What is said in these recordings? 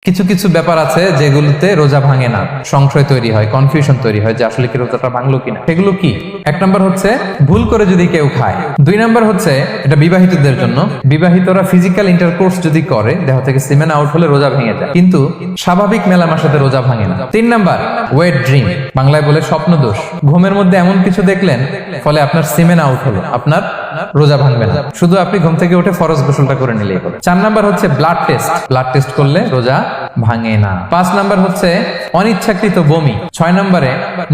কিছু কিছু ব্যাপার আছে যেগুলোতে রোজা ভাঙে না, সংশয় তৈরি হয়, কনফিউশন তৈরি হয় যে আসলে কি রোজাটা ভাঙলো কিনা। সেগুলো কি? এক নম্বর হচ্ছে ভুল করে যদি কেউ খায়। দুই নম্বর হচ্ছে এটা বিবাহিতদের জন্য, বিবাহিতরা ফিজিক্যাল ইন্টারকোর্স যদি করে, দেহ থেকে সিমেন আউট হলে রোজা ভেঙে যায়, কিন্তু স্বাভাবিক মেলামেশার সাথে রোজা ভাঙে না। তিন নম্বর ওয়েট ড্রিম, বাংলায় বলে স্বপ্ন দোষ। ঘুমের মধ্যে এমন কিছু দেখলেন ফলে আপনার সিমেন আউট হলো, আপনার রোজা ভাঙবে না, শুধু আপনি ঘুম থেকে উঠে ফরজ গোসলটা করে নিলেই হবে। চার নাম্বার হচ্ছে ব্লাড টেস্ট, ব্লাড টেস্ট করলে রোজা ভাঙে না। পাঁচ নাম্বার হচ্ছে অনিচ্ছাকৃত বমি। ছয় নম্বরে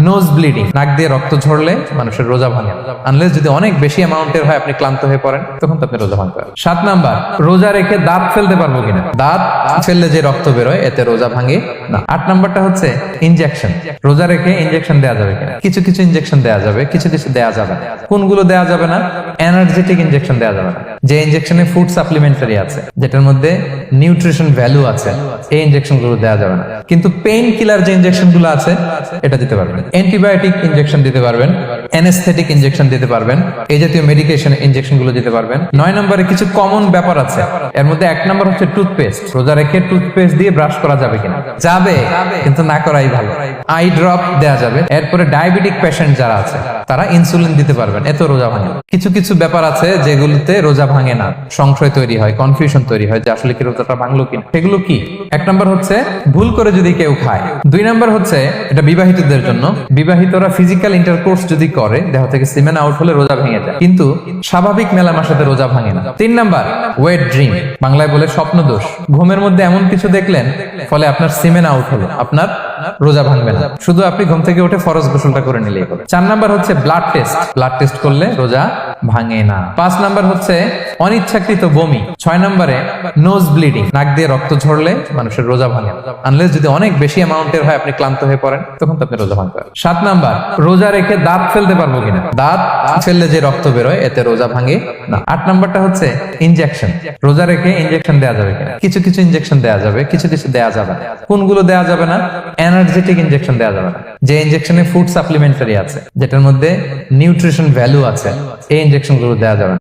নোজ ব্লিডিং, নাক দিয়ে রক্ত ঝরলে মানুষের রোজা ভাঙে না, আনলেস যদি অনেক বেশি অ্যামাউন্টের হয়, আপনি ক্লান্ত হয়ে পড়েন, তখন তো আপনি রোজা ভাঙতে পারেন। সাত নাম্বার রোজা রেখে দাঁত ফেলতে পারবো কিনা, দাঁত ফেললে যে রক্ত বেরোয় এতে রোজা ভাঙে না। আট নাম্বারটা হচ্ছে ইনজেকশন, রোজা রেখে ইনজেকশন দেওয়া যাবে কিনা। কিছু কিছু ইনজেকশন দেওয়া যাবে, কিছু কিছু দেওয়া যাবে না। কোনগুলো দেওয়া যাবে না? এনার্জেটিক ইনজেকশন দেওয়া যাবে না, যে ইনজেকশনে ফুড সাপ্লিমেন্টারি আছে, যেটার মধ্যে নিউট্রিশন ভ্যালু আছে, এই ইনজেকশন গুলো দেওয়া যাবে না। কিন্তু পেইন কিলার যে ইনজেকশন গুলো আছে এটা দিতে পারবেন। অ্যান্টিবায়োটিক ইনজেকশন দিতে পারবেন, অ্যানেস্থেটিক ইনজেকশন দিতে পারবেন, এই জাতীয় মেডিকেশন ইনজেকশন গুলো দিতে পারবেন। নয় নম্বরে কিছু কমন ব্যাপার আছে, এর মধ্যে এক নম্বর হচ্ছে টুথপেস্ট। রোজা রেখে টুথপেস্ট দিয়ে ব্রাশ করা যাবে কিনা? যাবে, কিন্তু না করাই ভালো। আই ড্রপ দেওয়া যাবে। এরপরে ডায়াবেটিক পেশেন্ট যারা আছে তারা ইনসুলিন দিতে পারবেন, এত রোজা ভাঙে। কিছু কিছু ব্যাপার আছে যেগুলোতে রোজা ভাঙে না, সংশয় তৈরি হয়, কনফিউশন তৈরি হয় যে আসলে কি রোজাটা ভাঙলো কিনা। সেগুলো কি? এক নম্বর হচ্ছে ভুল করে যদি কেউ খায়। দুই নম্বর হচ্ছে এটা বিবাহিতদের জন্য, বিবাহিতরা ফিজিক্যাল ইন্টারকোর্স যদি করে, দেহ থেকে সিমেন আউট হলে রোজা ভেঙে যায়, কিন্তু স্বাভাবিক মেলামেশার সাথে রোজা ভাঙে না। তিন নম্বর ওয়েট ড্রিম, বাংলায় বলে স্বপ্ন দোষ। ঘুমের মধ্যে এমন কিছু দেখলেন ফলে আপনার সিমেন আউট হলো, আপনার রোজা ভাঙবে না, শুধু আপনি ঘুম থেকে উঠে ফরজ গোসলটা করে নিলেই হবে। চার নাম্বার হচ্ছে ব্লাড টেস্ট, ব্লাড টেস্ট করলে রোজা ভাঙে না। পাঁচ নাম্বার হচ্ছে অনিচ্ছাকৃত বমি। ছয় নম্বরে নোজ ব্লিডিং, নাক দিয়ে রক্ত ঝরলে মানুষের রোজা ভাঙে না, আনলেস যদি অনেক বেশি অ্যামাউন্টের হয়, আপনি ক্লান্ত হয়ে পড়েন, তখন তো আপনি রোজা ভাঙতে পারেন। সাত নাম্বার রোজা রেখে দাঁত ফেলতে পারবো কিনা, দাঁত ফেললে যে রক্ত বেরোয় এতে রোজা ভাঙে না। আট নাম্বারটা হচ্ছে ইনজেকশন, রোজা রেখে ইনজেকশন দেওয়া যাবে কিনা। কিছু কিছু ইনজেকশন দেওয়া যাবে, কিছু কিছু দেওয়া যাবে না। কোনগুলো দেওয়া যাবে না? এনার্জেটিক ইনজেকশন দেওয়া যাবে না, যে ইনজেকশনে ফুড সাপ্লিমেন্টারি আছে, যেটার মধ্যে নিউট্রিশন ভ্যালু আছে, এই ইনজেকশন গুলো দেওয়া যাবে না।